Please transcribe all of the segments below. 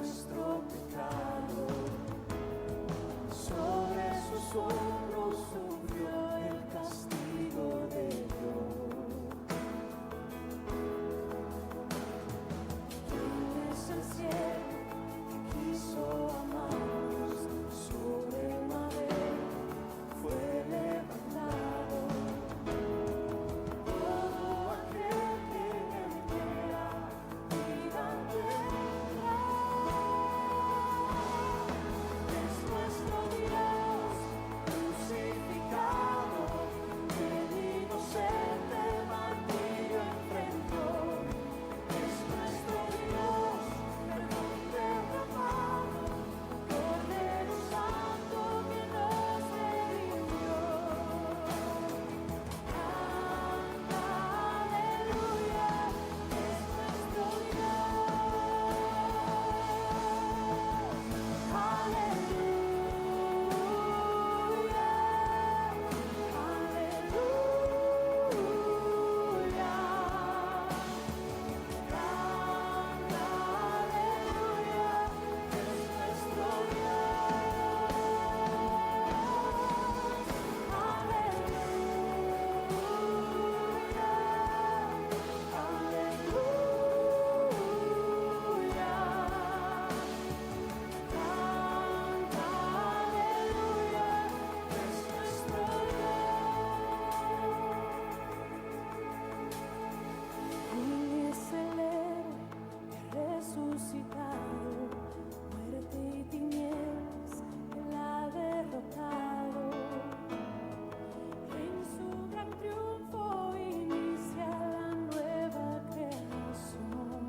nuestro pecado, sobre sus hombros sufrió el castigo de Dios. ¿Quién es el cielo que quiso amarnos? Sobre el madero fue levantado. Todo aquel que en él crea, vida tendrá. Es nuestro Dios crucificado, el inocente martirio enfrentó. Es nuestro Dios, perdón derramado, Cordero Santo que nos redimió. Canta, aleluya, es nuestro Dios. Aleluya, aleluya. Canta, aleluya, es nuestro Dios. Aleluya, aleluya. Canta, aleluya, es nuestro Dios. ¿Quién es el héroe que ha resucitado? Muerte y tinieblas Él ha derrotado. En su gran triunfo inicia la nueva creación.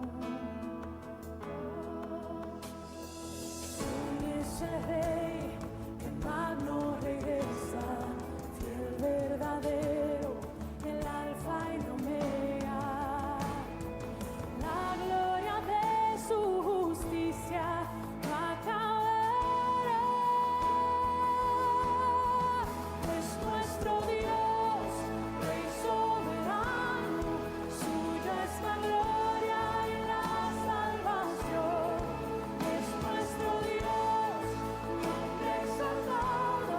¿Quién es el rey que magno regresa? Fiel verdadero, el alfa y el omega. La gloria de su justicia no acabará. Es nuestro Dios, Rey soberano, suya es la gloria y la salvación. Es nuestro Dios, nombre exaltado,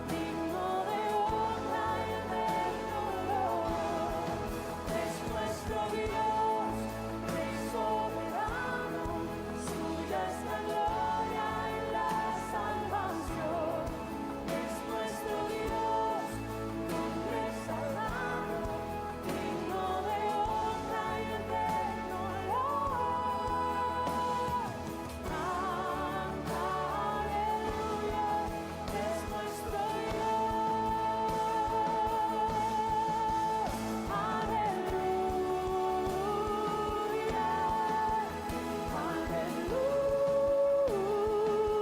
digno de honra y eterno honor. Es nuestro Dios, Rey soberano, suya es la gloria y la salvación. Es nuestro Dios, nombre exaltado, digno de honra y eterno honor. Canta, aleluya, es nuestro Dios. Aleluya,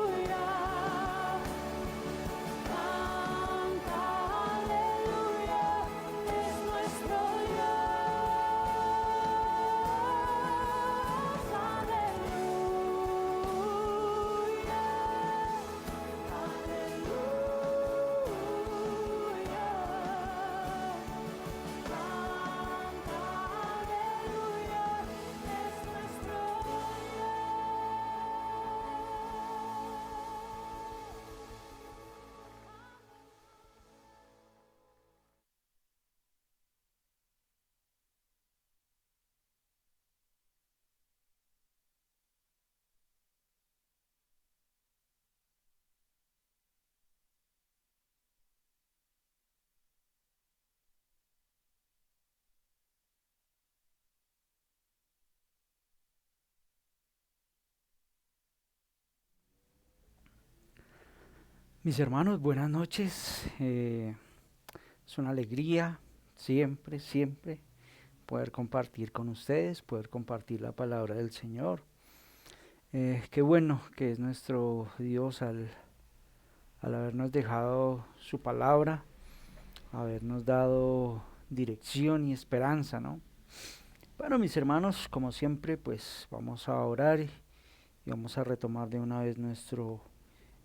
aleluya. Canta, aleluya, es nuestro Dios. Aleluya, aleluya. Canta, aleluya, es nuestro Mis hermanos, buenas noches. Es una alegría siempre, siempre poder compartir con ustedes, poder compartir la palabra del Señor. Qué bueno que es nuestro Dios al habernos dejado su palabra, habernos dado dirección y esperanza, ¿no? Bueno, mis hermanos, como siempre, pues vamos a orar y vamos a retomar de una vez nuestro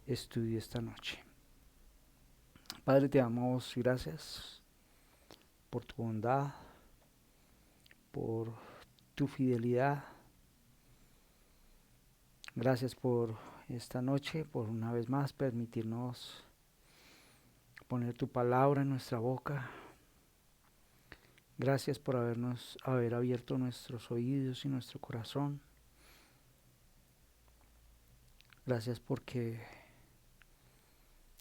estudio esta noche. Padre, te damos gracias por tu bondad, por tu fidelidad. Gracias por esta noche, por una vez más permitirnos poner tu palabra en nuestra boca. Gracias por haber abierto nuestros oídos y nuestro corazón. Gracias porque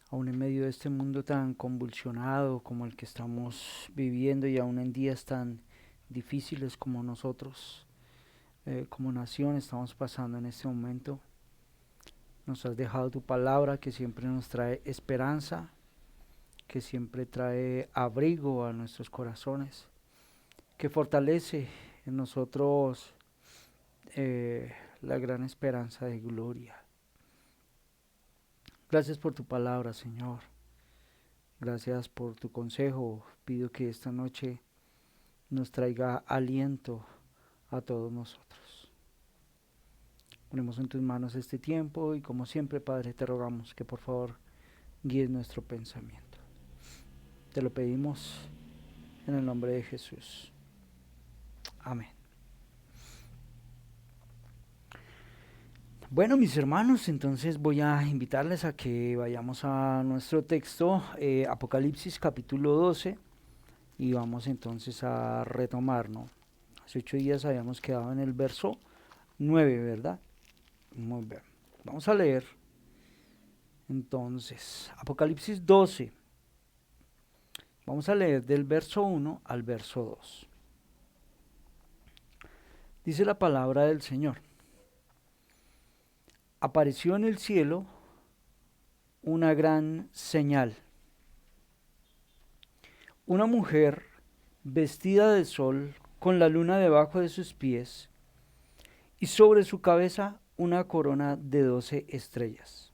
aún en medio de este mundo tan convulsionado como el que estamos viviendo y aún en días tan difíciles como nosotros, como nación, estamos pasando en este momento, nos has dejado tu palabra que siempre nos trae esperanza, que siempre trae abrigo a nuestros corazones, que fortalece en nosotros la gran esperanza de gloria. Gracias por tu palabra, Señor. Gracias por tu consejo. Pido que esta noche nos traiga aliento a todos nosotros. Ponemos en tus manos este tiempo y como siempre, Padre, te rogamos que por favor guíes nuestro pensamiento. Te lo pedimos en el nombre de Jesús. Amén. Bueno, mis hermanos, entonces voy a invitarles a que vayamos a nuestro texto, Apocalipsis capítulo 12, y vamos entonces a retomar, ¿no? Hace 8 días habíamos quedado en el verso 9, ¿verdad? Muy bien. Vamos a leer entonces Apocalipsis 12. Vamos a leer del verso 1 al verso 2. Dice la palabra del Señor. Apareció en el cielo una gran señal. Una mujer vestida de sol con la luna debajo de sus pies y sobre su cabeza una corona de 12 estrellas.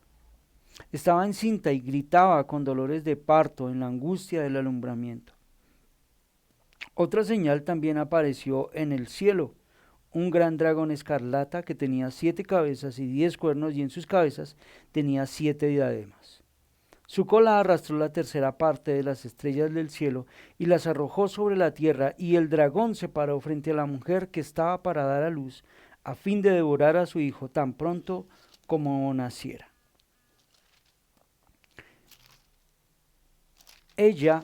Estaba encinta y gritaba con dolores de parto en la angustia del alumbramiento. Otra señal también apareció en el cielo. Un gran dragón escarlata que tenía 7 cabezas y 10 cuernos y en sus cabezas tenía 7 diademas. Su cola arrastró la tercera parte de las estrellas del cielo y las arrojó sobre la tierra, y el dragón se paró frente a la mujer que estaba para dar a luz, a fin de devorar a su hijo tan pronto como naciera. Ella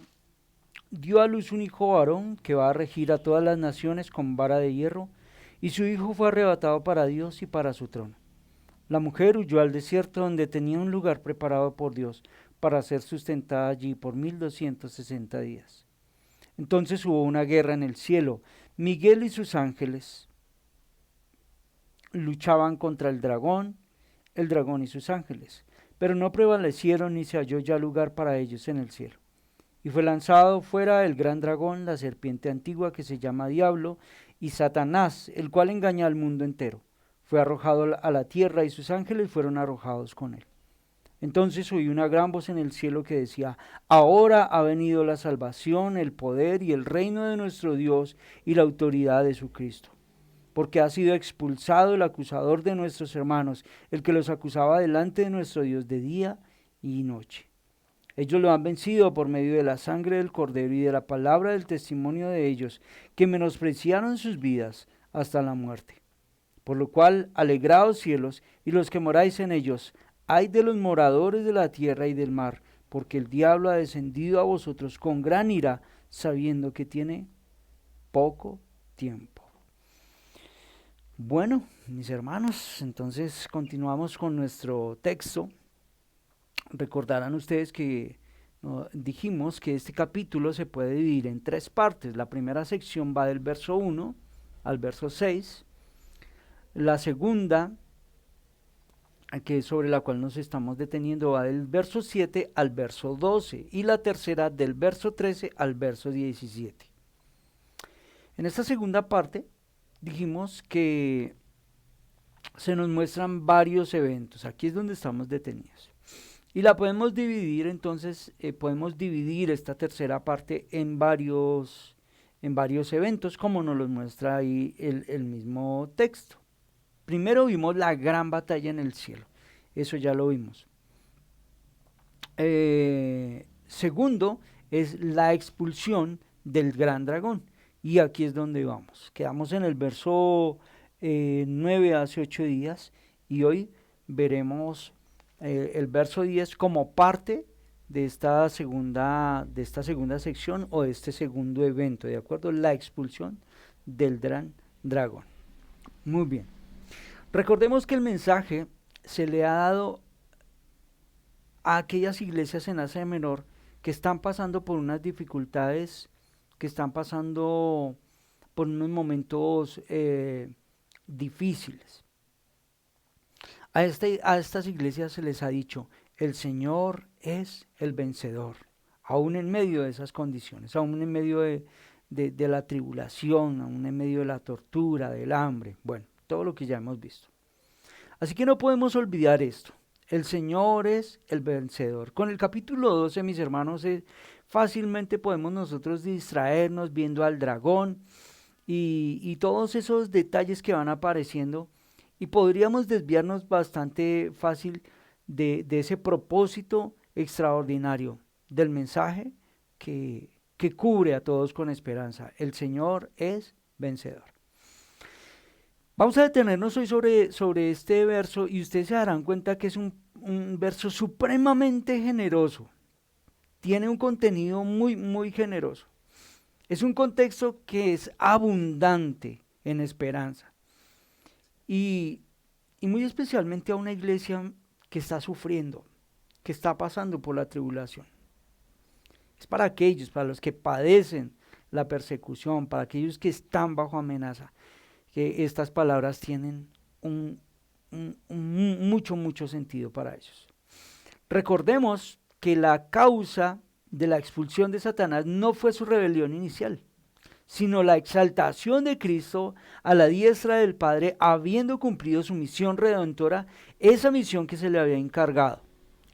dio a luz un hijo varón que va a regir a todas las naciones con vara de hierro, y su hijo fue arrebatado para Dios y para su trono. La mujer huyó al desierto donde tenía un lugar preparado por Dios para ser sustentada allí por 1260 días. Entonces hubo una guerra en el cielo. Miguel y sus ángeles luchaban contra el dragón y sus ángeles, pero no prevalecieron ni se halló ya lugar para ellos en el cielo. Y fue lanzado fuera el gran dragón, la serpiente antigua que se llama Diablo y Satanás, el cual engaña al mundo entero. Fue arrojado a la tierra y sus ángeles fueron arrojados con él. Entonces oí una gran voz en el cielo que decía: ahora ha venido la salvación, el poder y el reino de nuestro Dios y la autoridad de su Cristo. Porque ha sido expulsado el acusador de nuestros hermanos, el que los acusaba delante de nuestro Dios de día y noche. Ellos lo han vencido por medio de la sangre del Cordero y de la palabra del testimonio de ellos, que menospreciaron sus vidas hasta la muerte. Por lo cual, alegraos cielos y los que moráis en ellos, ay de los moradores de la tierra y del mar, porque el diablo ha descendido a vosotros con gran ira, sabiendo que tiene poco tiempo. Bueno, mis hermanos, entonces continuamos con nuestro texto. Recordarán ustedes que dijimos que este capítulo se puede dividir en 3 partes. La primera sección va del verso 1 al verso 6. La segunda, que es sobre la cual nos estamos deteniendo, va del verso 7 al verso 12. Y la tercera del verso 13 al verso 17. En esta segunda parte dijimos que se nos muestran varios eventos. Aquí es donde estamos detenidos. Y la podemos dividir, entonces, podemos dividir esta tercera parte en varios eventos, como nos los muestra ahí el mismo texto. Primero vimos la gran batalla en el cielo, eso ya lo vimos. Segundo, es la expulsión del gran dragón, y aquí es donde vamos. Quedamos en el verso 9 hace 8 días, y hoy veremos el verso 10 como parte de esta segunda sección o de este segundo evento, ¿de acuerdo? La expulsión del gran dragón. Muy bien. Recordemos que el mensaje se le ha dado a aquellas iglesias en Asia Menor que están pasando por unas dificultades, que están pasando por unos momentos difíciles. A estas iglesias se les ha dicho, el Señor es el vencedor, aún en medio de esas condiciones, aún en medio de la tribulación, aún en medio de la tortura, del hambre, bueno, todo lo que ya hemos visto. Así que no podemos olvidar esto, el Señor es el vencedor. Con el capítulo 12, mis hermanos, fácilmente podemos nosotros distraernos viendo al dragón y todos esos detalles que van apareciendo, y podríamos desviarnos bastante fácil de ese propósito extraordinario del mensaje que cubre a todos con esperanza. El Señor es vencedor. Vamos a detenernos hoy sobre este verso y ustedes se darán cuenta que es un verso supremamente generoso. Tiene un contenido muy, muy generoso. Es un contexto que es abundante en esperanza. Y muy especialmente a una iglesia que está sufriendo, que está pasando por la tribulación. Es para aquellos, para los que padecen la persecución, para aquellos que están bajo amenaza, que estas palabras tienen mucho sentido para ellos. Recordemos que la causa de la expulsión de Satanás no fue su rebelión inicial, sino la exaltación de Cristo a la diestra del Padre, habiendo cumplido su misión redentora, esa misión que se le había encargado.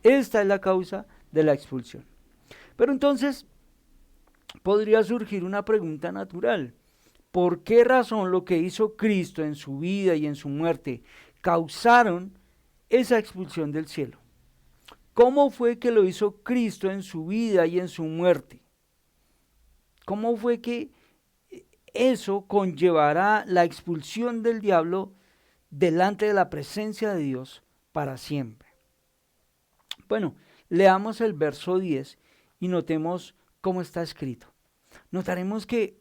Esta es la causa de la expulsión. Pero entonces podría surgir una pregunta natural. ¿Por qué razón lo que hizo Cristo en su vida y en su muerte causaron esa expulsión del cielo? ¿Cómo fue que lo hizo Cristo en su vida y en su muerte? ¿Cómo fue que eso conllevará la expulsión del diablo delante de la presencia de Dios para siempre? Bueno, leamos el verso 10 y notemos cómo está escrito. Notaremos que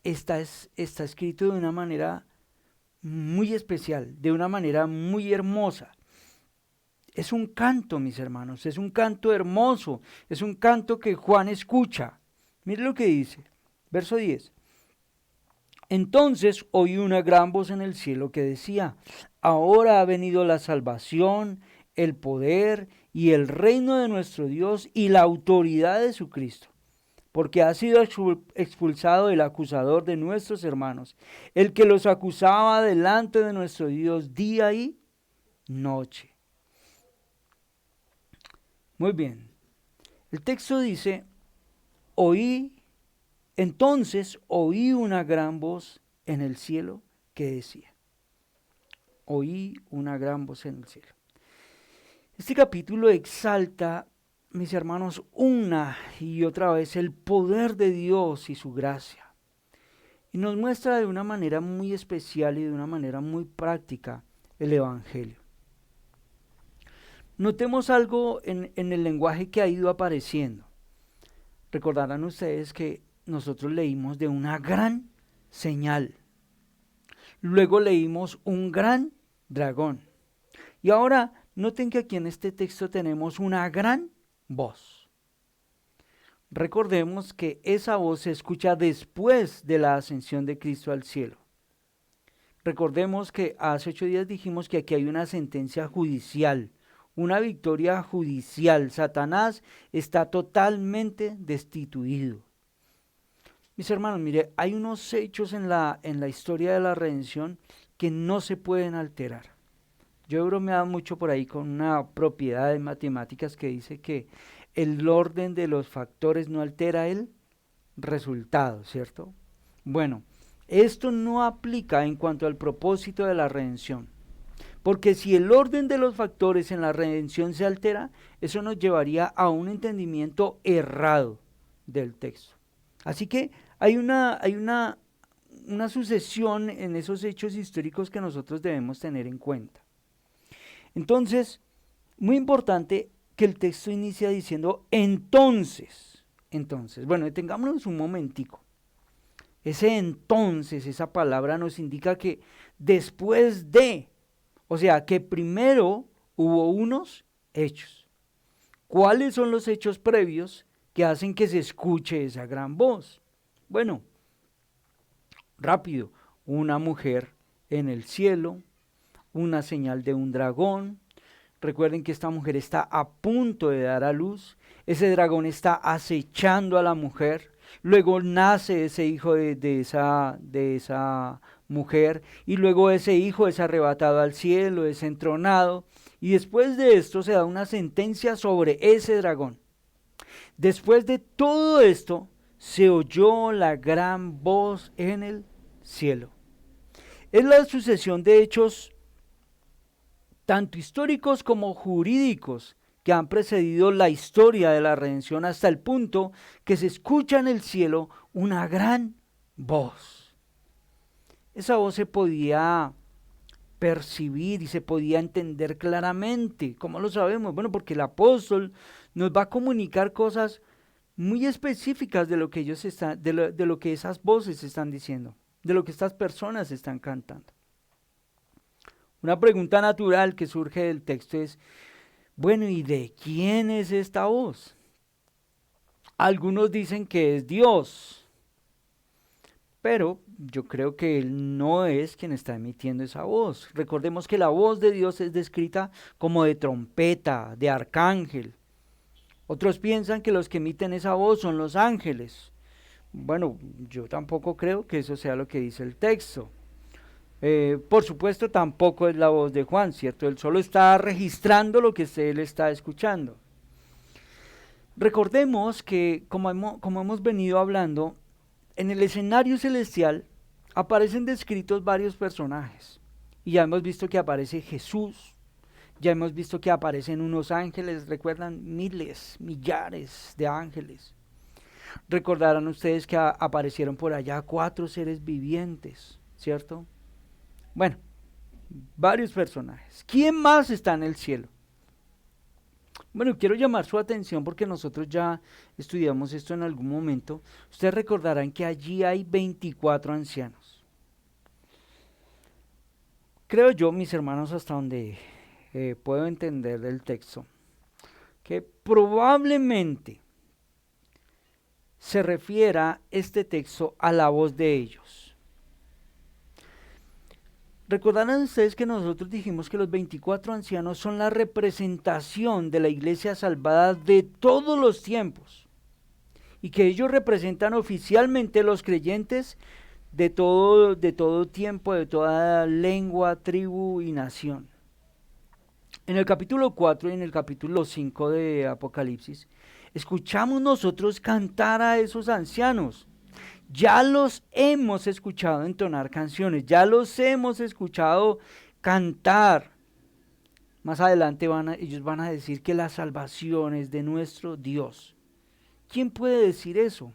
está escrito de una manera muy especial, de una manera muy hermosa. Es un canto, mis hermanos, es un canto hermoso, es un canto que Juan escucha. Mire lo que dice, verso 10. Entonces oí una gran voz en el cielo que decía, ahora ha venido la salvación, el poder y el reino de nuestro Dios y la autoridad de su Cristo, porque ha sido expulsado el acusador de nuestros hermanos, el que los acusaba delante de nuestro Dios día y noche. Muy bien, el texto dice, entonces oí una gran voz en el cielo que decía, oí una gran voz en el cielo. Este capítulo exalta, mis hermanos, una y otra vez el poder de Dios y su gracia. Y nos muestra de una manera muy especial y de una manera muy práctica el Evangelio. Notemos algo en el lenguaje que ha ido apareciendo. Recordarán ustedes que nosotros leímos de una gran señal. Luego leímos un gran dragón. Y ahora noten que aquí en este texto tenemos una gran voz. Recordemos que esa voz se escucha después de la ascensión de Cristo al cielo. Recordemos que hace 8 días dijimos que aquí hay una sentencia judicial, una victoria judicial. Satanás está totalmente destituido. Mis hermanos, mire, hay unos hechos en la historia de la redención que no se pueden alterar. Yo he bromeado mucho por ahí con una propiedad de matemáticas que dice que el orden de los factores no altera el resultado, ¿cierto? Bueno, esto no aplica en cuanto al propósito de la redención, porque si el orden de los factores en la redención se altera, eso nos llevaría a un entendimiento errado del texto. Así que hay una sucesión en esos hechos históricos que nosotros debemos tener en cuenta. Entonces, muy importante que el texto inicia diciendo entonces. Entonces, bueno, detengámonos un momentico. Ese entonces, esa palabra nos indica que después de, o sea, que primero hubo unos hechos. ¿Cuáles son los hechos previos que hacen que se escuche esa gran voz? Bueno, rápido, una mujer en el cielo, una señal de un dragón. Recuerden que esta mujer está a punto de dar a luz, ese dragón está acechando a la mujer, luego nace ese hijo de esa mujer, y luego ese hijo es arrebatado al cielo, es entronado, y después de esto se da una sentencia sobre ese dragón. Después de todo esto, se oyó la gran voz en el cielo. Es la sucesión de hechos tanto históricos como jurídicos que han precedido la historia de la redención hasta el punto que se escucha en el cielo una gran voz. Esa voz se podía percibir y se podía entender claramente. ¿Cómo lo sabemos? Bueno, porque el apóstol nos va a comunicar cosas muy específicas de lo que ellos están, de lo que esas voces están diciendo, de lo que estas personas están cantando. Una pregunta natural que surge del texto es, bueno, ¿y de quién es esta voz? Algunos dicen que es Dios, pero yo creo que Él no es quien está emitiendo esa voz. Recordemos que la voz de Dios es descrita como de trompeta, de arcángel. Otros piensan que los que emiten esa voz son los ángeles. Bueno, yo tampoco creo que eso sea lo que dice el texto. Por supuesto, tampoco es la voz de Juan, ¿cierto? Él solo está registrando lo que él está escuchando. Recordemos que, como hemos venido hablando, en el escenario celestial aparecen descritos varios personajes. Y ya hemos visto que aparece Jesús, ya hemos visto que aparecen unos ángeles, recuerdan, miles, millares de ángeles. Recordarán ustedes que aparecieron por allá 4 seres vivientes, ¿cierto? Bueno, varios personajes. ¿Quién más está en el cielo? Bueno, quiero llamar su atención porque nosotros ya estudiamos esto en algún momento. Ustedes recordarán que allí hay 24 ancianos. Creo yo, mis hermanos, hasta donde puedo entender del texto, que probablemente se refiera este texto a la voz de ellos. Recordarán ustedes que nosotros dijimos que los 24 ancianos son la representación de la iglesia salvada de todos los tiempos y que ellos representan oficialmente los creyentes de todo tiempo, de toda lengua, tribu y nación. En el capítulo 4 y en el capítulo 5 de Apocalipsis, escuchamos nosotros cantar a esos ancianos. Ya los hemos escuchado entonar canciones, ya los hemos escuchado cantar. Más adelante ellos van a decir que la salvación es de nuestro Dios. ¿Quién puede decir eso?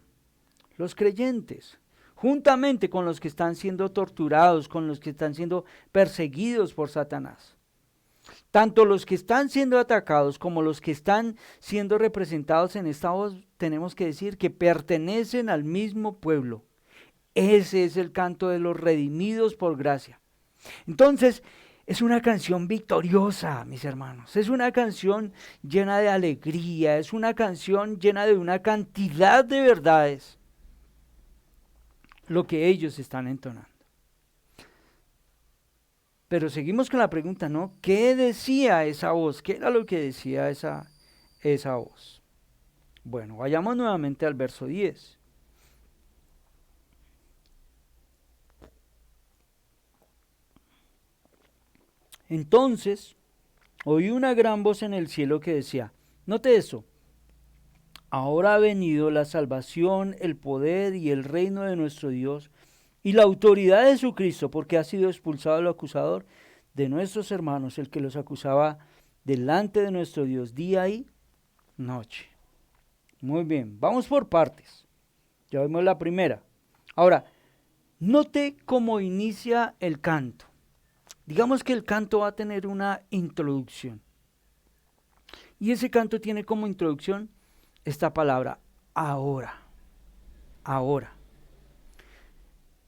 Los creyentes, juntamente con los que están siendo torturados, con los que están siendo perseguidos por Satanás. Tanto los que están siendo atacados como los que están siendo representados en esta voz, tenemos que decir que pertenecen al mismo pueblo. Ese es el canto de los redimidos por gracia. Entonces, es una canción victoriosa, mis hermanos. Es una canción llena de alegría, es una canción llena de una cantidad de verdades. Lo que ellos están entonando. Pero seguimos con la pregunta, ¿no? ¿Qué decía esa voz? ¿Qué era lo que decía esa voz? Bueno, vayamos nuevamente al verso 10. Entonces, oí una gran voz en el cielo que decía, note eso, ahora ha venido la salvación, el poder y el reino de nuestro Dios y la autoridad de su Cristo, porque ha sido expulsado el acusador de nuestros hermanos, el que los acusaba delante de nuestro Dios día y noche. Muy bien, vamos por partes. Ya vimos la primera. Ahora, note cómo inicia el canto. Digamos que el canto va a tener una introducción. Y ese canto tiene como introducción esta palabra, ahora, ahora.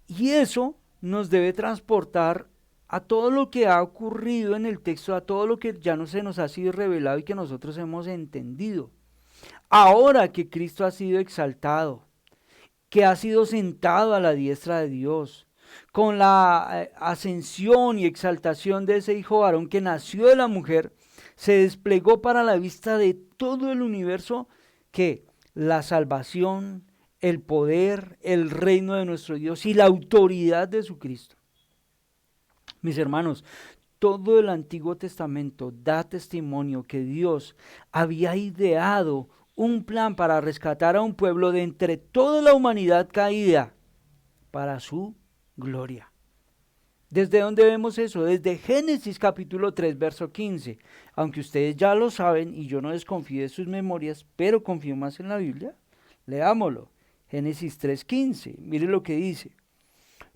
Y eso nos debe transportar a todo lo que ha ocurrido en el texto, a todo lo que ya no se nos ha sido revelado y que nosotros hemos entendido. Ahora que Cristo ha sido exaltado, que ha sido sentado a la diestra de Dios, con la ascensión y exaltación de ese hijo varón que nació de la mujer, se desplegó para la vista de todo el universo que la salvación, el poder, el reino de nuestro Dios y la autoridad de su Cristo. Mis hermanos, todo el Antiguo Testamento da testimonio que Dios había ideado un plan para rescatar a un pueblo de entre toda la humanidad caída para su gloria. ¿Desde dónde vemos eso? Desde Génesis capítulo 3, verso 15. Aunque ustedes ya lo saben y yo no desconfío de sus memorias, pero confío más en la Biblia, leámoslo. Génesis 3:15, mire lo que dice.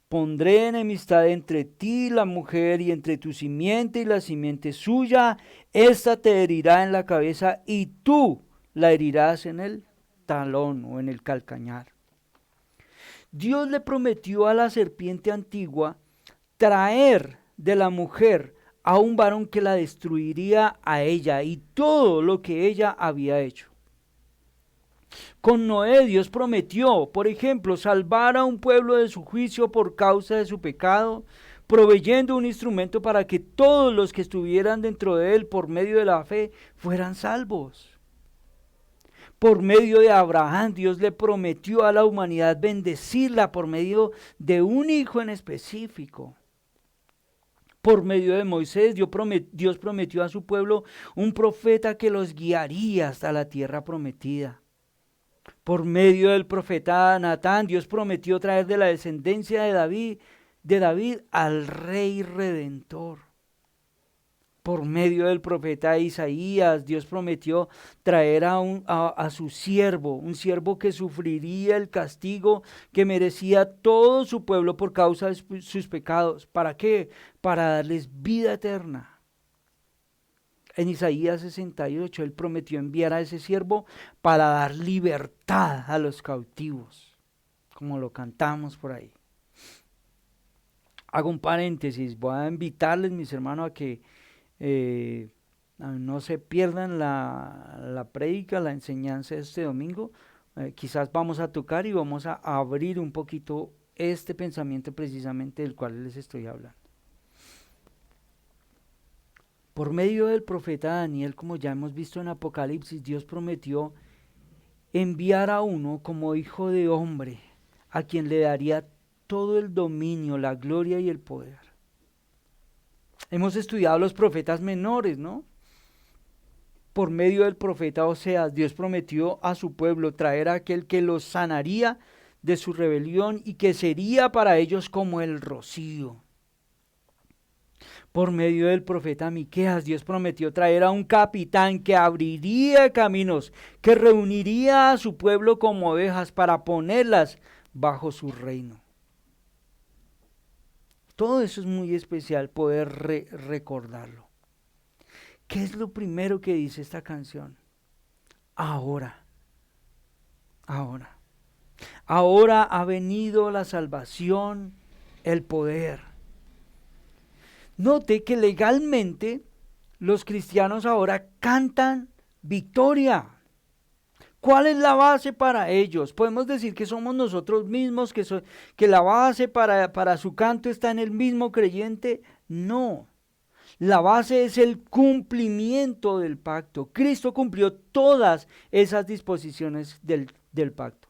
Pondré enemistad entre ti y la mujer y entre tu simiente y la simiente suya. Esta te herirá en la cabeza y tú la herirás en el talón o en el calcañar. Dios le prometió a la serpiente antigua traer de la mujer a un varón que la destruiría a ella y todo lo que ella había hecho. Con Noé Dios prometió, por ejemplo, salvar a un pueblo de su juicio por causa de su pecado, proveyendo un instrumento para que todos los que estuvieran dentro de él por medio de la fe fueran salvos. Por medio de Abraham, Dios le prometió a la humanidad bendecirla por medio de un hijo en específico. Por medio de Moisés, Dios prometió a su pueblo un profeta que los guiaría hasta la tierra prometida. Por medio del profeta Natán, Dios prometió traer de la descendencia de David al Rey Redentor. Por medio del profeta Isaías, Dios prometió traer a su siervo, un siervo que sufriría el castigo que merecía todo su pueblo por causa de sus pecados. ¿Para qué? Para darles vida eterna. En Isaías 68, Él prometió enviar a ese siervo para dar libertad a los cautivos, como lo cantamos por ahí. Hago un paréntesis, voy a invitarles, mis hermanos, a que no se pierdan la prédica, la enseñanza de este domingo. Quizás vamos a tocar y vamos a abrir un poquito este pensamiento precisamente del cual les estoy hablando. Por medio del profeta Daniel, como ya hemos visto en Apocalipsis, Dios prometió enviar a uno como hijo de hombre, a quien le daría todo el dominio, la gloria y el poder. Hemos estudiado los profetas menores, ¿no? Por medio del profeta Oseas, Dios prometió a su pueblo traer a aquel que los sanaría de su rebelión y que sería para ellos como el rocío. Por medio del profeta Miqueas, Dios prometió traer a un capitán que abriría caminos, que reuniría a su pueblo como ovejas para ponerlas bajo su reino. Todo eso es muy especial poder recordarlo. ¿Qué es lo primero que dice esta canción? Ahora, ahora. Ahora ha venido la salvación, el poder. Note que legalmente los cristianos ahora cantan victoria. ¿Cuál es la base para ellos? ¿Podemos decir que somos nosotros mismos, que la base para su canto está en el mismo creyente? No. La base es el cumplimiento del pacto. Cristo cumplió todas esas disposiciones del pacto.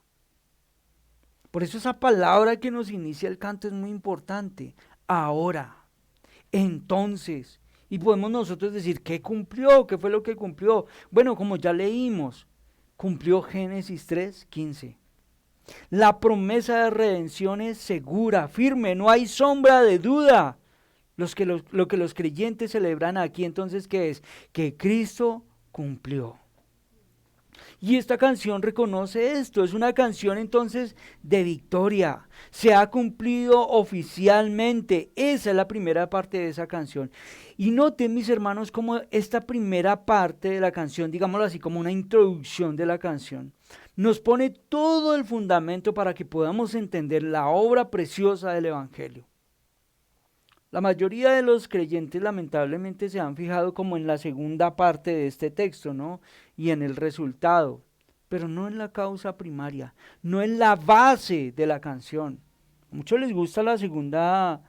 Por eso esa palabra que nos inicia el canto es muy importante. Ahora. Entonces, y podemos nosotros decir, ¿qué cumplió? ¿Qué fue lo que cumplió? Bueno, como ya leímos, cumplió Génesis 3:15. La promesa de redención es segura, firme, no hay sombra de duda. Lo que los creyentes celebran aquí, entonces, ¿qué es? Que Cristo cumplió. Y esta canción reconoce esto, es una canción entonces de victoria. Se ha cumplido oficialmente. Esa es la primera parte de esa canción. Y noten, mis hermanos, como esta primera parte de la canción, digámoslo así, como una introducción de la canción, nos pone todo el fundamento para que podamos entender la obra preciosa del Evangelio. La mayoría de los creyentes lamentablemente se han fijado como en la segunda parte de este texto, ¿no? Y en el resultado, pero no en la causa primaria, no en la base de la canción. A muchos les gusta la segunda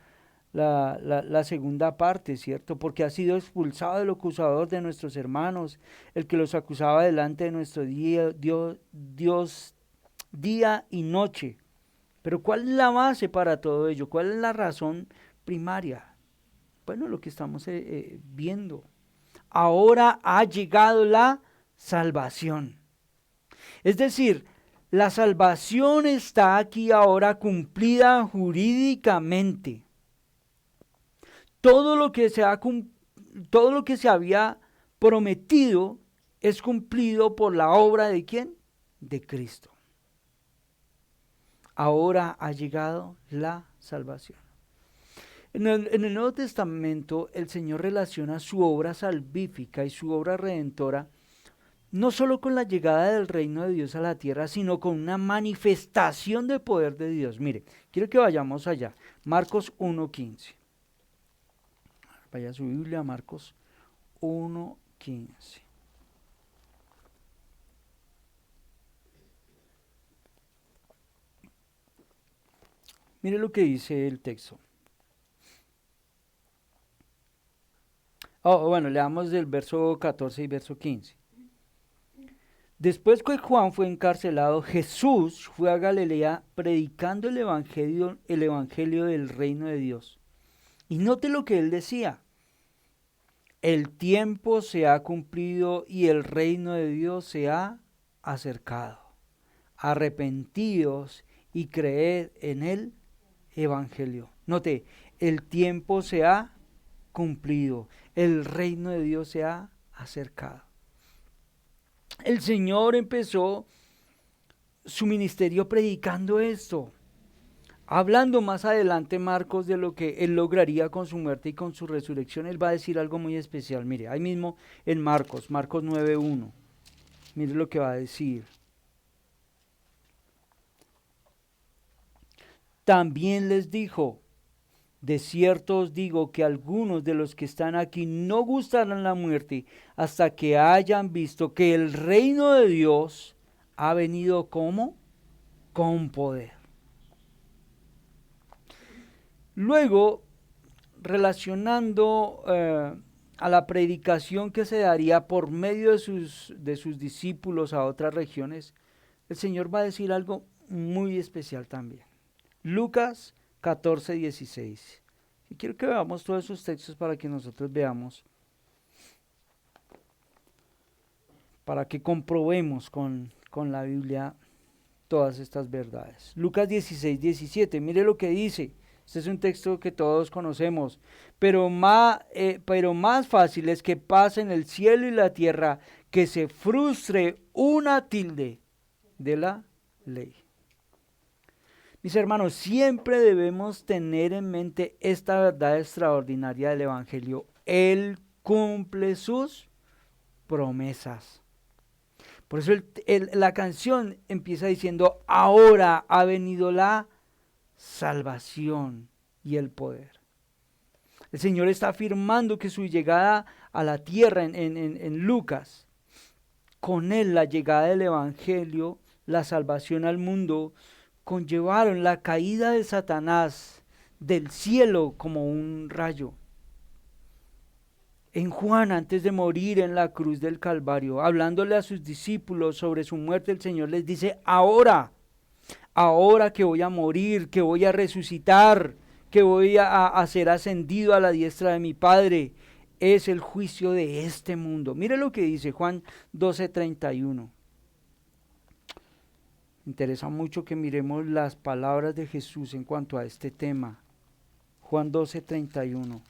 parte, ¿cierto? Porque ha sido expulsado el acusador de nuestros hermanos, el que los acusaba delante de nuestro Dios día y noche. Pero ¿cuál es la base para todo ello? ¿Cuál es la razón primaria? Bueno, lo que estamos viendo. Ahora ha llegado la salvación. Es decir, la salvación está aquí ahora cumplida jurídicamente. Todo lo que todo lo que se había prometido es cumplido por la obra de ¿quién? De Cristo. Ahora ha llegado la salvación. En el Nuevo Testamento el Señor relaciona su obra salvífica y su obra redentora no solo con la llegada del reino de Dios a la tierra, sino con una manifestación del poder de Dios. Mire, quiero que vayamos allá. Marcos 1:15. Vaya a su Biblia, Marcos 1:15. Mire lo que dice el texto. Bueno, leamos del verso 14 y verso 15. Después que Juan fue encarcelado, Jesús fue a Galilea predicando el evangelio del reino de Dios. Y note lo que él decía. El tiempo se ha cumplido y el reino de Dios se ha acercado. Arrepentidos y creed en el evangelio. Note, el tiempo se ha cumplido, el reino de Dios se ha acercado. El Señor empezó su ministerio predicando esto, hablando más adelante Marcos de lo que Él lograría con su muerte y con su resurrección. Él va a decir algo muy especial. Mire, ahí mismo en Marcos 9:1, mire lo que va a decir. También les dijo: de cierto os digo que algunos de los que están aquí no gustarán la muerte hasta que hayan visto que el reino de Dios ha venido como con poder. Luego, relacionando a la predicación que se daría por medio de sus discípulos a otras regiones, el Señor va a decir algo muy especial también. Lucas 14:16. Y quiero que veamos todos esos textos para que nosotros veamos, para que comprobemos con la Biblia todas estas verdades. Lucas 16:17, mire lo que dice. Este es un texto que todos conocemos, pero más fácil es que pasen el cielo y la tierra, que se frustre una tilde de la ley. Mis hermanos, siempre debemos tener en mente esta verdad extraordinaria del Evangelio. Él cumple sus promesas. Por eso la canción empieza diciendo: ahora ha venido la salvación y el poder. El Señor está afirmando que su llegada a la tierra en Lucas, con él la llegada del Evangelio, la salvación al mundo, conllevaron la caída de Satanás del cielo como un rayo. En Juan, antes de morir en la cruz del Calvario, hablándole a sus discípulos sobre su muerte, el Señor les dice: ahora que voy a morir, que voy a resucitar, que voy a ser ascendido a la diestra de mi Padre, es el juicio de este mundo. Mire lo que dice Juan 12:31. Me interesa mucho que miremos las palabras de Jesús en cuanto a este tema. Juan 12:31.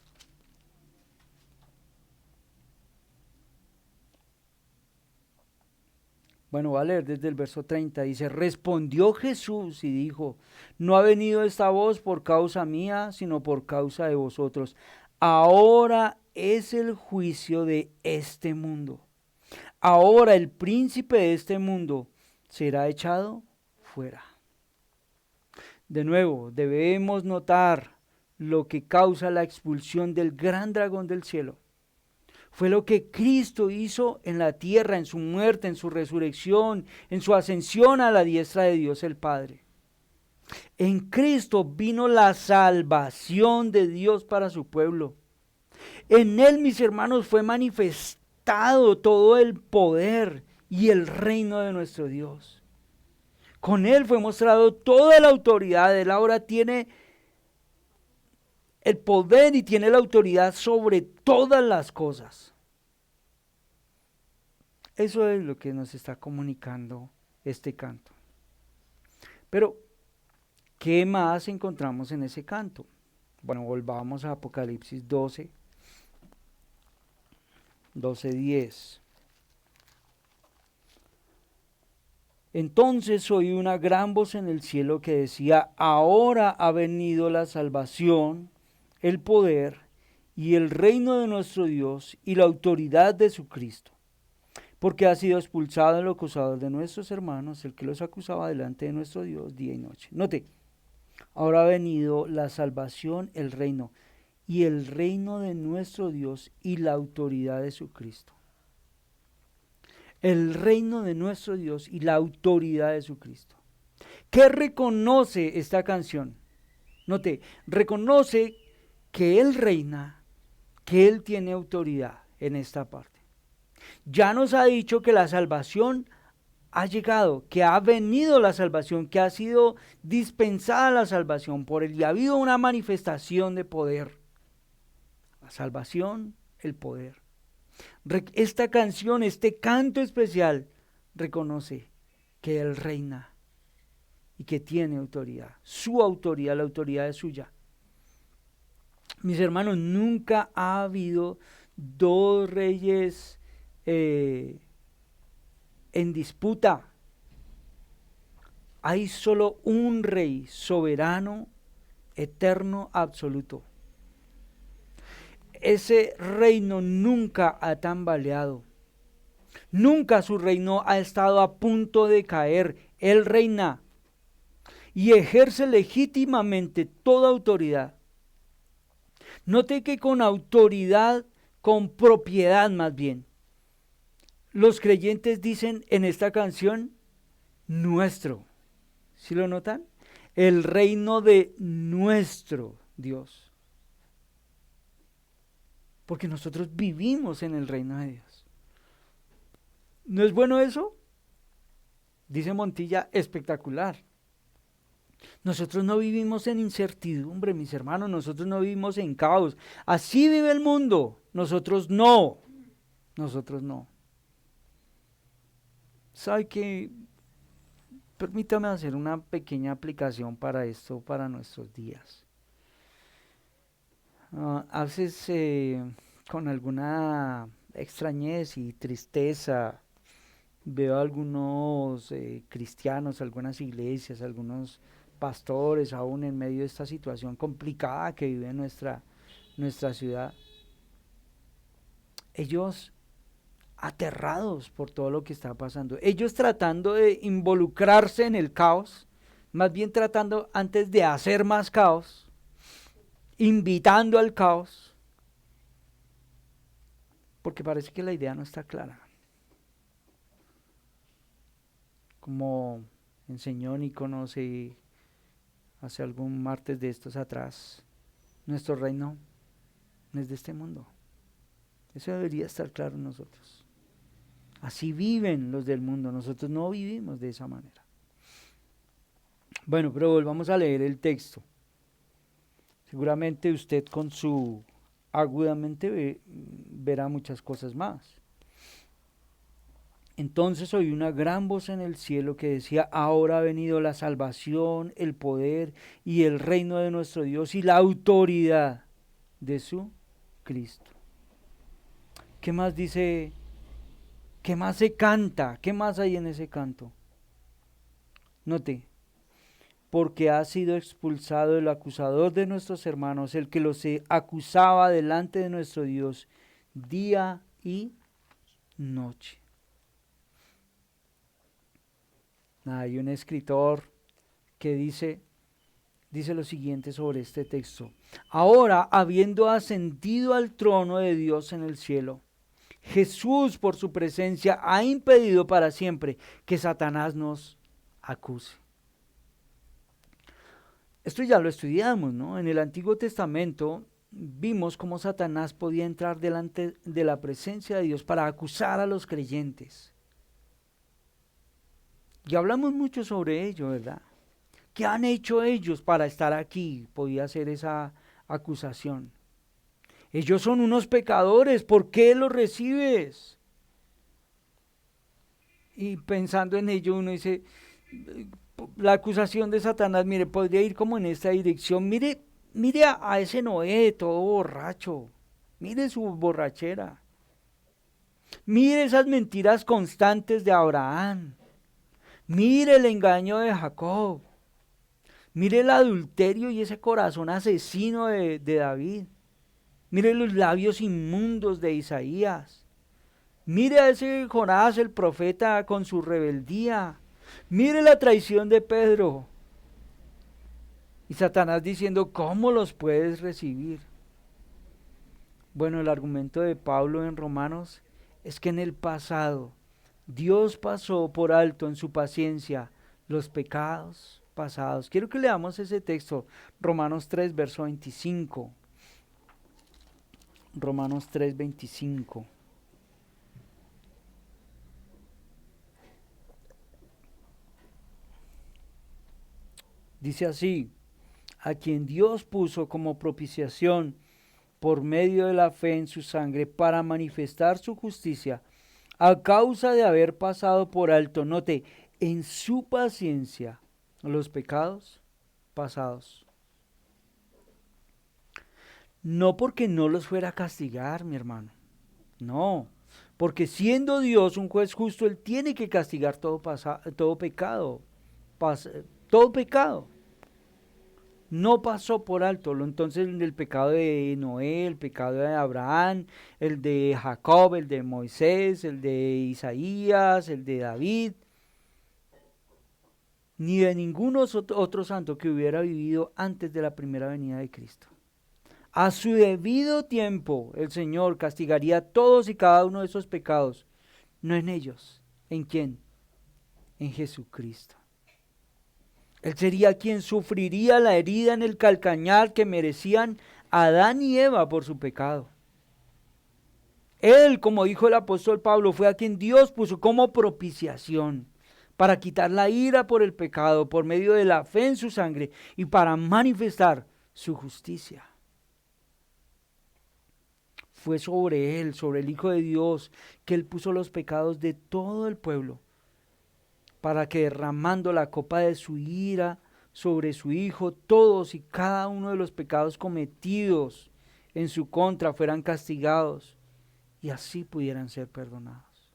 Bueno, voy a leer desde el verso 30. Dice, respondió Jesús y dijo, no ha venido esta voz por causa mía, sino por causa de vosotros. Ahora es el juicio de este mundo. Ahora el príncipe de este mundo será echado fuera. De nuevo, debemos notar lo que causa la expulsión del gran dragón del cielo. Fue lo que Cristo hizo en la tierra, en su muerte, en su resurrección, en su ascensión a la diestra de Dios el Padre. En Cristo vino la salvación de Dios para su pueblo. En Él, mis hermanos, fue manifestado todo el poder y el reino de nuestro Dios. Con Él fue mostrado toda la autoridad. Él ahora tiene el poder y tiene la autoridad sobre todas las cosas. Eso es lo que nos está comunicando este canto. Pero, ¿qué más encontramos en ese canto? Bueno, volvamos a Apocalipsis 12:10. Entonces oí una gran voz en el cielo que decía, ahora ha venido la salvación, el poder y el reino de nuestro Dios y la autoridad de su Cristo, porque ha sido expulsado el acusador de nuestros hermanos, el que los acusaba delante de nuestro Dios día y noche. Note, ahora ha venido la salvación, el reino y el reino de nuestro Dios y la autoridad de su Cristo. El reino de nuestro Dios y la autoridad de su Cristo. ¿Qué reconoce esta canción? Note, reconoce que Él reina, que Él tiene autoridad en esta parte. Ya nos ha dicho que la salvación ha llegado, que ha venido la salvación, que ha sido dispensada la salvación por Él y ha habido una manifestación de poder. La salvación, el poder. Esta canción, este canto especial, reconoce que Él reina y que tiene autoridad. Su autoridad, la autoridad es suya. Mis hermanos, nunca ha habido dos reyes en disputa. Hay solo un rey soberano, eterno, absoluto. Ese reino nunca ha tambaleado. Nunca su reino ha estado a punto de caer. Él reina y ejerce legítimamente toda autoridad. Note que con autoridad, con propiedad más bien. Los creyentes dicen en esta canción, nuestro. ¿Sí lo notan? El reino de nuestro Dios. Porque nosotros vivimos en el reino de Dios. ¿No es bueno eso? Dice Montilla, espectacular. Nosotros no vivimos en incertidumbre, mis hermanos, nosotros no vivimos en caos. Así vive el mundo, nosotros no. Nosotros no. ¿Sabe qué? Permítame hacer una pequeña aplicación para esto, para nuestros días. A veces con alguna extrañez y tristeza veo a algunos cristianos, algunas iglesias, algunos pastores aún en medio de esta situación complicada que vive nuestra ciudad. Ellos aterrados por todo lo que está pasando. Ellos tratando de involucrarse en el caos, más bien tratando antes de hacer más caos, invitando al caos, porque parece que la idea no está clara. Como enseñó Nicono hace algún martes de estos atrás, nuestro reino no es de este mundo. Eso debería estar claro en nosotros. Así viven los del mundo, nosotros no vivimos de esa manera. Bueno, pero volvamos a leer el texto. Seguramente usted con su agudamente verá muchas cosas más. Entonces oí una gran voz en el cielo que decía, ahora ha venido la salvación, el poder y el reino de nuestro Dios y la autoridad de su Cristo. ¿Qué más dice ¿Qué más se canta? ¿Qué más hay en ese canto? Note, porque ha sido expulsado el acusador de nuestros hermanos, el que los acusaba delante de nuestro Dios día y noche. Hay un escritor que dice lo siguiente sobre este texto. Ahora, habiendo ascendido al trono de Dios en el cielo, Jesús por su presencia ha impedido para siempre que Satanás nos acuse. Esto ya lo estudiamos, ¿no? En el Antiguo Testamento vimos cómo Satanás podía entrar delante de la presencia de Dios para acusar a los creyentes. Y hablamos mucho sobre ello, ¿verdad? ¿Qué han hecho ellos para estar aquí? Podía ser esa acusación. Ellos son unos pecadores, ¿por qué los recibes? Y pensando en ello uno dice, la acusación de Satanás, mire, podría ir como en esta dirección. Mire a ese Noé todo borracho. Mire su borrachera. Mire esas mentiras constantes de Abraham. Mire el engaño de Jacob. Mire el adulterio y ese corazón asesino de David. Mire los labios inmundos de Isaías. Mire a ese Jonás el profeta con su rebeldía. Mire la traición de Pedro. Y Satanás diciendo, ¿cómo los puedes recibir? Bueno, el argumento de Pablo en Romanos es que en el pasado Dios pasó por alto en su paciencia los pecados pasados. Quiero que leamos ese texto, Romanos 3, verso 25. Romanos 3, 25. Dice así, a quien Dios puso como propiciación por medio de la fe en su sangre para manifestar su justicia, a causa de haber pasado por alto, note, en su paciencia, los pecados pasados. No porque no los fuera a castigar, mi hermano, no, porque siendo Dios un juez justo, Él tiene que castigar todo pecado, todo pecado. No pasó por alto, entonces el pecado de Noé, el pecado de Abraham, el de Jacob, el de Moisés, el de Isaías, el de David, ni de ningún otro santo que hubiera vivido antes de la primera venida de Cristo. A su debido tiempo el Señor castigaría todos y cada uno de esos pecados, no en ellos. ¿En quién? En Jesucristo. Él sería quien sufriría la herida en el calcañar que merecían Adán y Eva por su pecado. Él, como dijo el apóstol Pablo, fue a quien Dios puso como propiciación para quitar la ira por el pecado por medio de la fe en su sangre y para manifestar su justicia. Fue sobre él, sobre el Hijo de Dios, que él puso los pecados de todo el pueblo, para que derramando la copa de su ira sobre su Hijo, todos y cada uno de los pecados cometidos en su contra fueran castigados y así pudieran ser perdonados.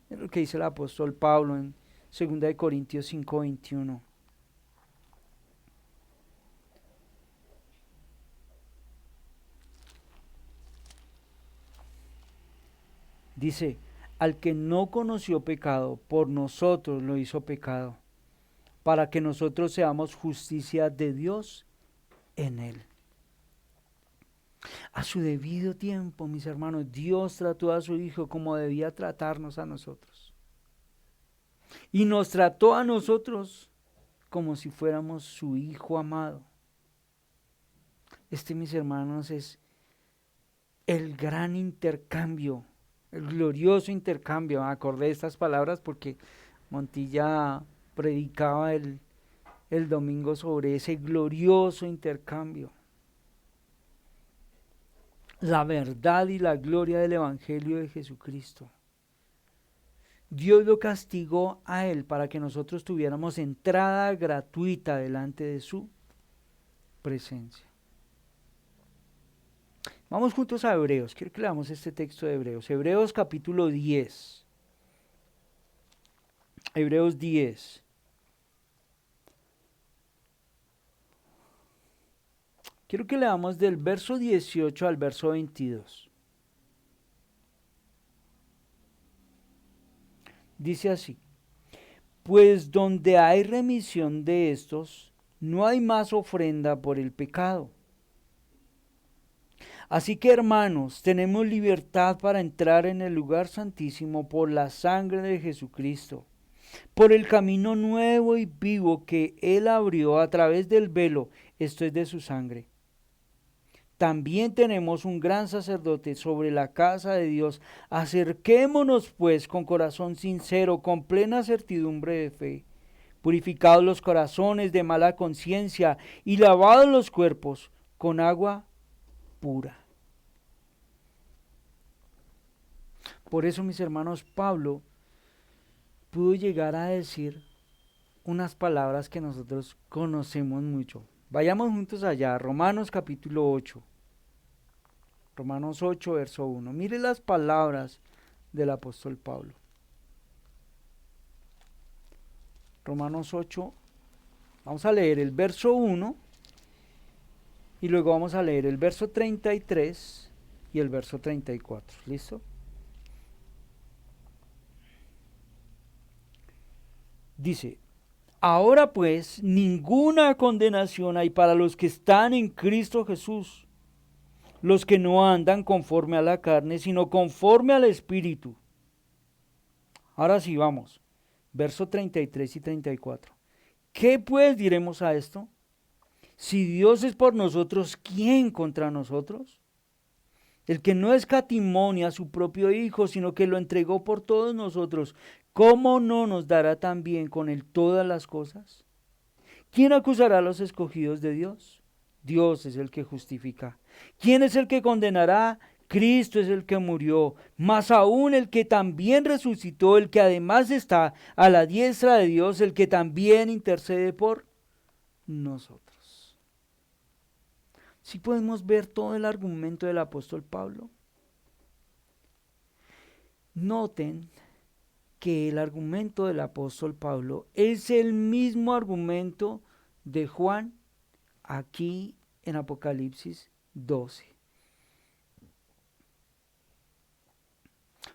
Es lo que dice el apóstol Pablo en 2 Corintios 5:21. Dice, al que no conoció pecado, por nosotros lo hizo pecado, para que nosotros seamos justicia de Dios en él. A su debido tiempo, mis hermanos, Dios trató a su Hijo como debía tratarnos a nosotros. Y nos trató a nosotros como si fuéramos su Hijo amado. Mis hermanos, es el gran intercambio, el glorioso intercambio. Me acordé de estas palabras porque Montilla predicaba el domingo sobre ese glorioso intercambio. La verdad y la gloria del Evangelio de Jesucristo. Dios lo castigó a él para que nosotros tuviéramos entrada gratuita delante de su presencia. Vamos juntos a Hebreos. Quiero que leamos este texto de Hebreos. Hebreos capítulo 10. Hebreos 10. Quiero que leamos del verso 18 al verso 22. Dice así: pues donde hay remisión de estos, no hay más ofrenda por el pecado. Así que, hermanos, tenemos libertad para entrar en el lugar santísimo por la sangre de Jesucristo, por el camino nuevo y vivo que Él abrió a través del velo, esto es de su sangre. También tenemos un gran sacerdote sobre la casa de Dios. Acerquémonos pues con corazón sincero, con plena certidumbre de fe, purificados los corazones de mala conciencia y lavados los cuerpos con agua pura. Por eso, mis hermanos, Pablo pudo llegar a decir unas palabras que nosotros conocemos mucho. Vayamos juntos allá, Romanos capítulo 8. Romanos 8, verso 1. Mire las palabras del apóstol Pablo. Romanos 8, vamos a leer el verso 1 y luego vamos a leer el verso 33 y el verso 34. ¿Listo? Dice: ahora pues ninguna condenación hay para los que están en Cristo Jesús, los que no andan conforme a la carne, sino conforme al Espíritu. Ahora sí, vamos. Verso 33 y 34. ¿Qué pues diremos a esto? Si Dios es por nosotros, ¿quién contra nosotros? El que no escatimó ni a su propio Hijo, sino que lo entregó por todos nosotros, ¿cómo no nos dará también con él todas las cosas? ¿Quién acusará a los escogidos de Dios? Dios es el que justifica. ¿Quién es el que condenará? Cristo es el que murió, más aún el que también resucitó, el que además está a la diestra de Dios, el que también intercede por nosotros. ¿Sí podemos ver todo el argumento del apóstol Pablo? Noten que el argumento del apóstol Pablo es el mismo argumento de Juan aquí en Apocalipsis 12.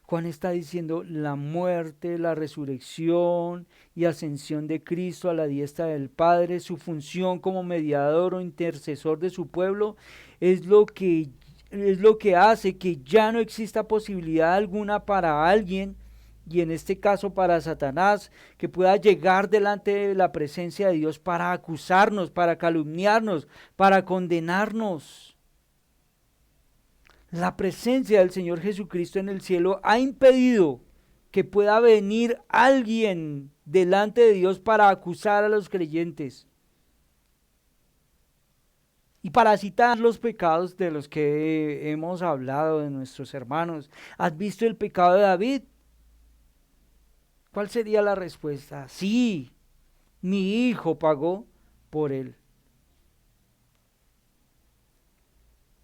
Juan está diciendo la muerte, la resurrección y ascensión de Cristo a la diestra del Padre, su función como mediador o intercesor de su pueblo, es lo que hace que ya no exista posibilidad alguna para alguien, y en este caso para Satanás, que pueda llegar delante de la presencia de Dios para acusarnos, para calumniarnos, para condenarnos. La presencia del Señor Jesucristo en el cielo ha impedido que pueda venir alguien delante de Dios para acusar a los creyentes y para citar los pecados de los que hemos hablado de nuestros hermanos. ¿Has visto el pecado de David? ¿Cuál sería la respuesta? Sí, mi hijo pagó por él.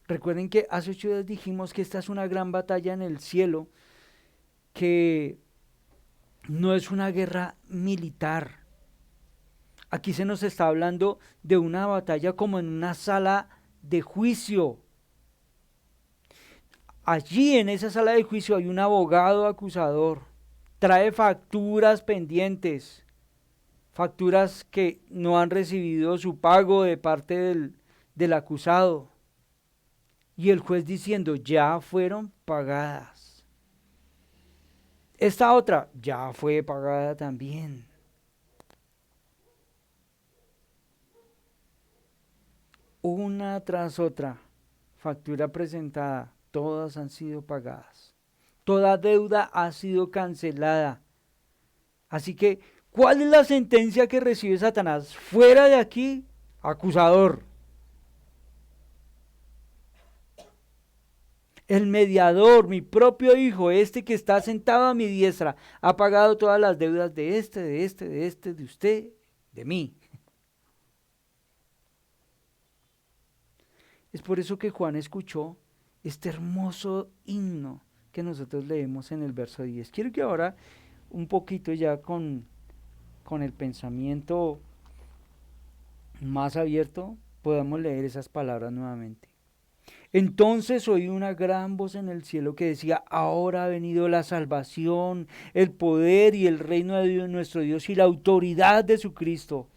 Recuerden que hace 8 días dijimos que esta es una gran batalla en el cielo, que no es una guerra militar. Aquí se nos está hablando de una batalla como en una sala de juicio. Allí en esa sala de juicio hay un abogado acusador, trae facturas pendientes, facturas que no han recibido su pago de parte del acusado. Y el juez diciendo, ya fueron pagadas. Esta otra, ya fue pagada también. Una tras otra, factura presentada, todas han sido pagadas. Toda deuda ha sido cancelada. Así que, ¿cuál es la sentencia que recibe Satanás? Fuera de aquí, acusador. El mediador, mi propio hijo, este que está sentado a mi diestra, ha pagado todas las deudas de de usted, de mí. Es por eso que Juan escuchó este hermoso himno que nosotros leemos en el verso 10. Quiero que ahora un poquito ya con el pensamiento más abierto podamos leer esas palabras nuevamente. Entonces oí una gran voz en el cielo que decía: ahora ha venido la salvación, el poder y el reino de Dios, nuestro Dios, y la autoridad de su Cristo,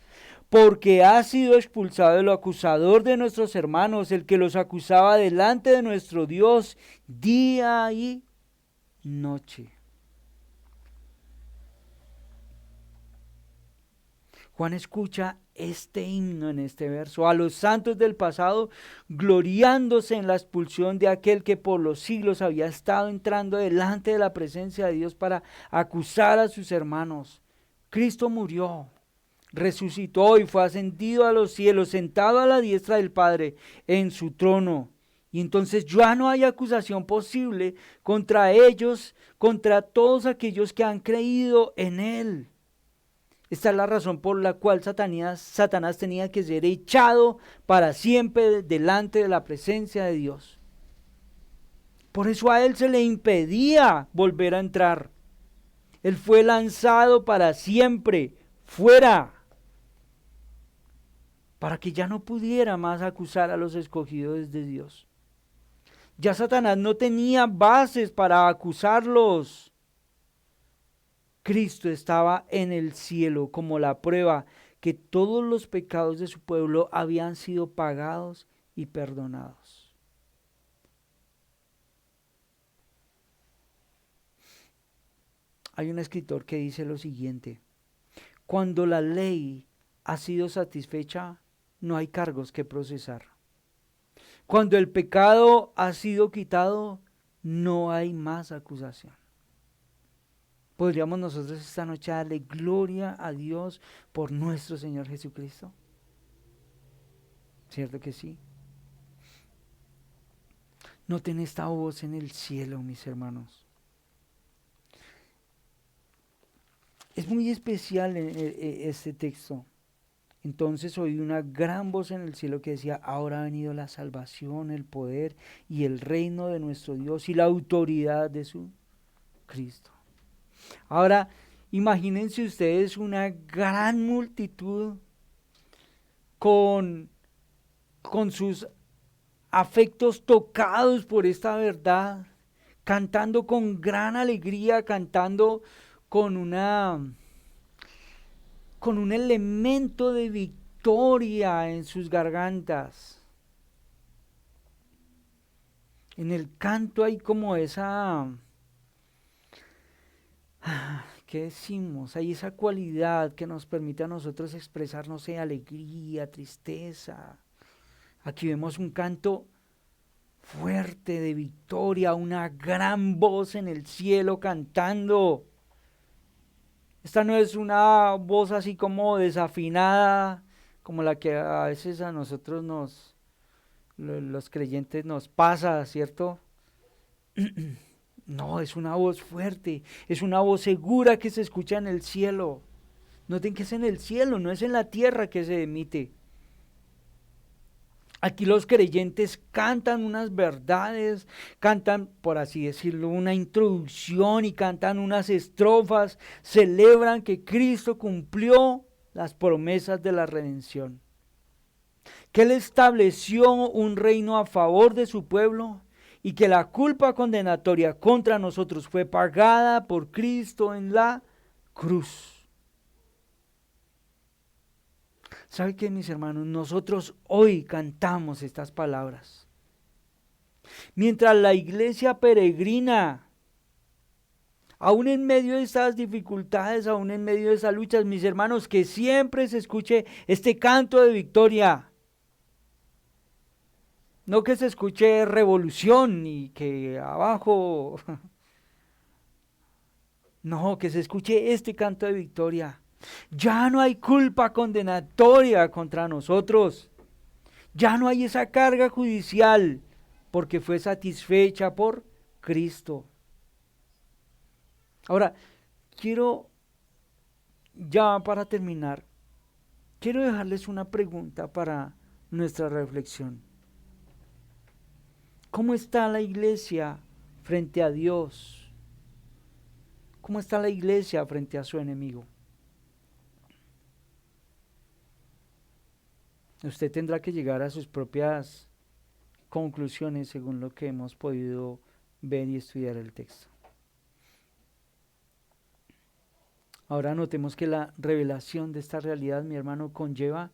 porque ha sido expulsado el acusador de nuestros hermanos, el que los acusaba delante de nuestro Dios día y noche. Juan escucha este himno en este verso, a los santos del pasado, gloriándose en la expulsión de aquel que por los siglos había estado entrando delante de la presencia de Dios para acusar a sus hermanos. Cristo murió, resucitó y fue ascendido a los cielos, sentado a la diestra del Padre en su trono. Y entonces ya no hay acusación posible contra ellos, contra todos aquellos que han creído en Él. Esta es la razón por la cual Satanás tenía que ser echado para siempre delante de la presencia de Dios. Por eso a él se le impedía volver a entrar. Él fue lanzado para siempre fuera, para que ya no pudiera más acusar a los escogidos de Dios. Ya Satanás no tenía bases para acusarlos. Cristo estaba en el cielo como la prueba que todos los pecados de su pueblo habían sido pagados y perdonados. Hay un escritor que dice lo siguiente: cuando la ley ha sido satisfecha, no hay cargos que procesar. Cuando el pecado ha sido quitado, no hay más acusación. ¿Podríamos nosotros esta noche darle gloria a Dios por nuestro Señor Jesucristo? ¿Cierto que sí? Noten esta voz en el cielo, mis hermanos. Es muy especial este texto. Entonces oí una gran voz en el cielo que decía: ahora ha venido la salvación, el poder y el reino de nuestro Dios y la autoridad de su Cristo. Ahora, imagínense ustedes una gran multitud con sus afectos tocados por esta verdad, cantando con gran alegría, cantando con un elemento de victoria en sus gargantas. En el canto hay como esa... ¿qué decimos? Hay esa cualidad que nos permite a nosotros expresarnos de alegría, tristeza. Aquí vemos un canto fuerte de victoria, una gran voz en el cielo cantando. Esta no es una voz así como desafinada, como la que a veces a nosotros los creyentes nos pasa, ¿cierto? No, es una voz fuerte, es una voz segura que se escucha en el cielo. Noten que es en el cielo, no es en la tierra que se emite. Aquí los creyentes cantan unas verdades, cantan, por así decirlo, una introducción y cantan unas estrofas, celebran que Cristo cumplió las promesas de la redención, que Él estableció un reino a favor de su pueblo y que la culpa condenatoria contra nosotros fue pagada por Cristo en la cruz. ¿Sabe qué, mis hermanos? Nosotros hoy cantamos estas palabras. Mientras la iglesia peregrina, aún en medio de estas dificultades, aún en medio de esas luchas, mis hermanos, que siempre se escuche este canto de victoria. No que se escuche revolución y que abajo... No, que se escuche este canto de victoria. Ya no hay culpa condenatoria contra nosotros. Ya no hay esa carga judicial porque fue satisfecha por Cristo. Ahora, quiero, ya para terminar, quiero dejarles una pregunta para nuestra reflexión. ¿Cómo está la iglesia frente a Dios? ¿Cómo está la iglesia frente a su enemigo? Usted tendrá que llegar a sus propias conclusiones según lo que hemos podido ver y estudiar el texto. Ahora notemos que la revelación de esta realidad, mi hermano, conlleva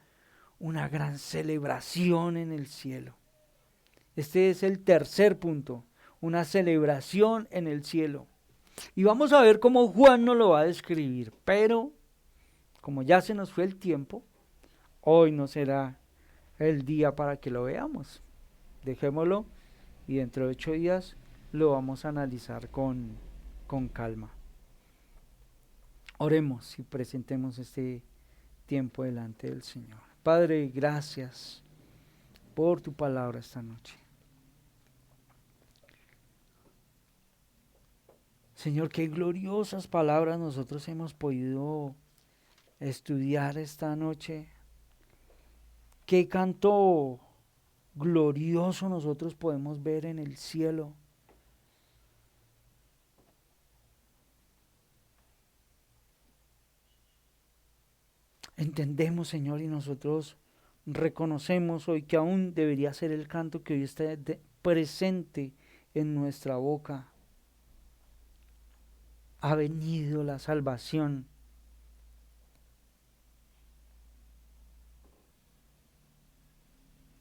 una gran celebración en el cielo. Este es el tercer punto, una celebración en el cielo. Y vamos a ver cómo Juan nos lo va a describir, pero como ya se nos fue el tiempo, hoy no será el día para que lo veamos. Dejémoslo y dentro de 8 días lo vamos a analizar con calma. Oremos y presentemos este tiempo delante del Señor. Padre, gracias por tu palabra esta noche. Señor, qué gloriosas palabras nosotros hemos podido estudiar esta noche. Qué canto glorioso nosotros podemos ver en el cielo. Entendemos, Señor, y nosotros reconocemos hoy que aún debería ser el canto que hoy está presente en nuestra boca. Ha venido la salvación.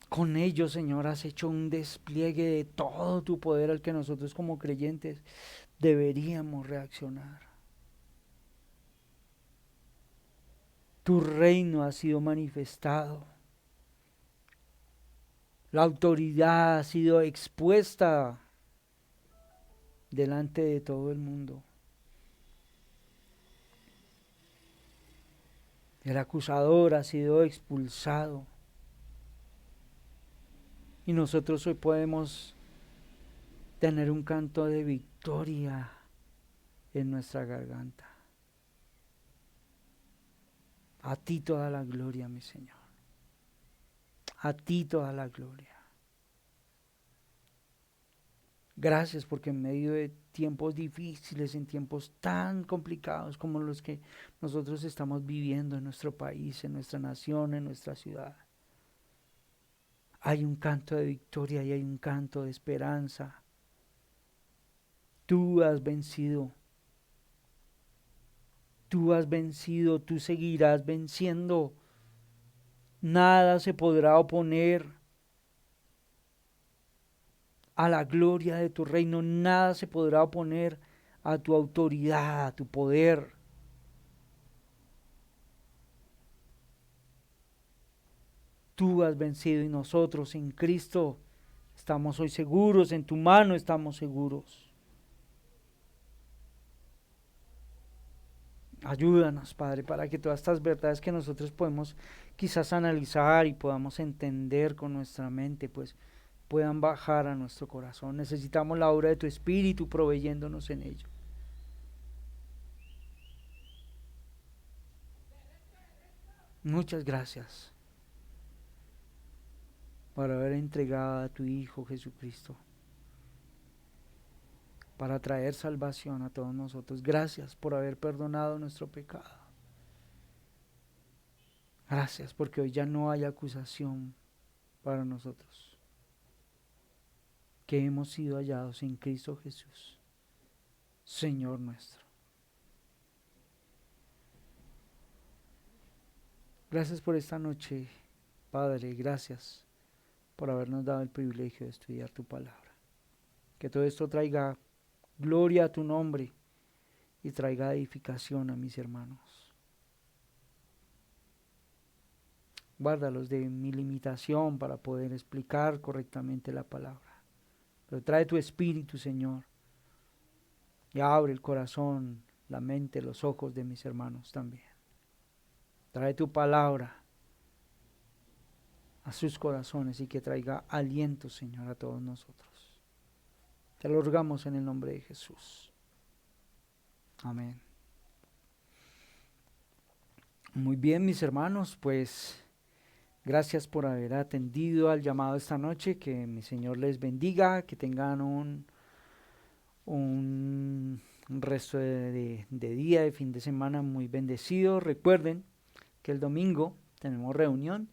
Con ello, Señor, has hecho un despliegue de todo tu poder al que nosotros como creyentes deberíamos reaccionar. Tu reino ha sido manifestado. La autoridad ha sido expuesta delante de todo el mundo. El acusador ha sido expulsado. Y nosotros hoy podemos tener un canto de victoria en nuestra garganta. A ti toda la gloria, mi Señor. A ti toda la gloria. Gracias porque en medio de tiempos difíciles, en tiempos tan complicados como los que nosotros estamos viviendo en nuestro país, en nuestra nación, en nuestra ciudad, hay un canto de victoria y hay un canto de esperanza. Tú has vencido. Tú has vencido, tú seguirás venciendo. Nada se podrá oponer a la gloria de tu reino, nada se podrá oponer a tu autoridad, a tu poder. Tú has vencido y nosotros en Cristo estamos hoy seguros, en tu mano estamos seguros. Ayúdanos, Padre, para que todas estas verdades que nosotros podemos quizás analizar y podamos entender con nuestra mente, pues puedan bajar a nuestro corazón. Necesitamos la obra de tu Espíritu proveyéndonos en ello. Muchas gracias por haber entregado a tu Hijo Jesucristo para traer salvación a todos nosotros. Gracias por haber perdonado nuestro pecado. Gracias porque hoy ya no hay acusación para nosotros, que hemos sido hallados en Cristo Jesús, Señor nuestro. Gracias por esta noche, Padre, gracias por habernos dado el privilegio de estudiar tu palabra. Que todo esto traiga gloria a tu nombre y traiga edificación a mis hermanos. Guárdalos de mi limitación para poder explicar correctamente la palabra. Pero trae tu Espíritu, Señor, y abre el corazón, la mente, los ojos de mis hermanos también. Trae tu palabra a sus corazones y que traiga aliento, Señor, a todos nosotros. Te lo rogamos en el nombre de Jesús. Amén. Muy bien, mis hermanos, pues Gracias por haber atendido al llamado esta noche. Que mi Señor les bendiga, que tengan un resto de día, de fin de semana muy bendecido. Recuerden que el domingo tenemos reunión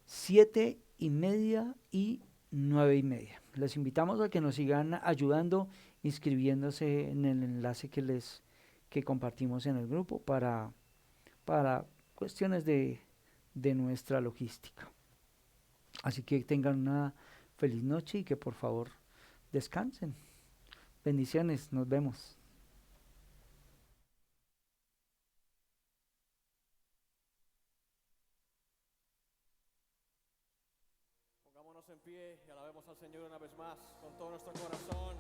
7:30 y 9:30. Les invitamos a que nos sigan ayudando, inscribiéndose en el enlace que compartimos en el grupo para cuestiones de nuestra logística. Así que tengan una feliz noche y que por favor descansen. Bendiciones, nos vemos. Pongámonos en pie y alabemos al Señor una vez más con todo nuestro corazón.